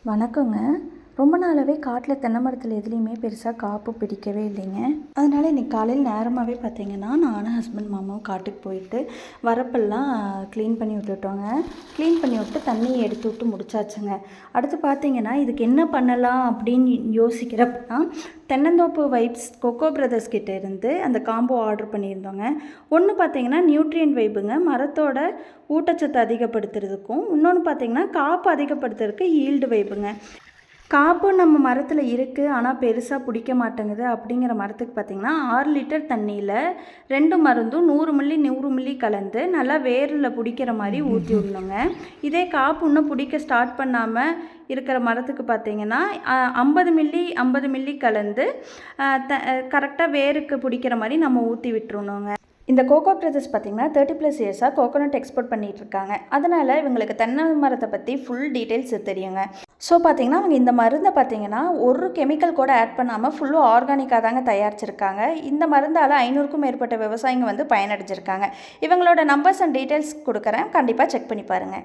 வணக்கங்க. ரொம்ப நாளாகவே காட்டில் தென்னை மரத்தில் எதுலேயுமே பெருசாக காப்பு பிடிக்கவே இல்லைங்க. அதனால் இன்றைக்கி காலையில் நேரமாகவே பார்த்தீங்கன்னா நானும் ஹஸ்பண்ட் மாமாவும் காட்டுக்கு போயிட்டு வரப்பெல்லாம் க்ளீன் பண்ணி விட்டுட்டோங்க. க்ளீன் பண்ணி விட்டு தண்ணியை எடுத்து விட்டு முடிச்சாச்சுங்க. அடுத்து பார்த்தீங்கன்னா இதுக்கு என்ன பண்ணலாம் அப்படின்னு யோசிக்கிறப்ப தான் தென்னந்தோப்பு வைப்ஸ் கொக்கோ பிரதர்ஸ் கிட்ட இருந்து அந்த காம்போ ஆர்டர் பண்ணியிருந்தோங்க. ஒன்று பார்த்தீங்கன்னா நியூட்ரியன்ட் வைப்புங்க, மரத்தோட ஊட்டச்சத்து அதிகப்படுத்துறதுக்கும். இன்னொன்று பார்த்தீங்கன்னா காப்பு அதிகப்படுத்துறதுக்கு ஈல்டு வைப்புங்க. காப்பு நம்ம மரத்தில் இருக்குது, ஆனால் பெருசாக பிடிக்க மாட்டேங்குது அப்படிங்கிற மரத்துக்கு பார்த்திங்கன்னா 6 லிட்டர் தண்ணியில் 2 மருந்தும் 100 மில்லி 100 மில்லி கலந்து நல்லா வேரில் பிடிக்கிற மாதிரி ஊற்றி விடணுங்க. இதே காப்பு இன்னும் பிடிக்க ஸ்டார்ட் பண்ணாமல் இருக்கிற மரத்துக்கு பார்த்திங்கன்னா 50 மில்லி 50 மில்லி கலந்து கரெக்டாக வேருக்கு பிடிக்கிற மாதிரி நம்ம ஊற்றி விட்டுருணுங்க. இந்த கோகோ பிரதர்ஸ் பார்த்திங்கன்னா 30+ இயர்ஸாக கோகோனட் எக்ஸ்போர்ட் பண்ணிகிட்ருக்காங்க. அதனால் இவங்களுக்கு தென்னை மரத்தை பற்றி ஃபுல் டீட்டெயில்ஸ் தெரியுங்க. ஸோ பார்த்திங்கன்னா அவங்க இந்த மருந்தை பார்த்திங்கன்னா ஒரு கெமிக்கல் கூட ஆட் பண்ணாமல் ஃபுல்லும் ஆர்கானிக்காக தாங்க தயாரிச்சிருக்காங்க. இந்த மருந்தால் 500க்கும் மேற்பட்ட விவசாயிங்க பயனடைஞ்சிருக்காங்க. இவங்களோட நம்பர்ஸ் அண்ட் டீட்டெயில்ஸ் கொடுக்குறேன், கண்டிப்பாக செக் பண்ணி பாருங்கள்.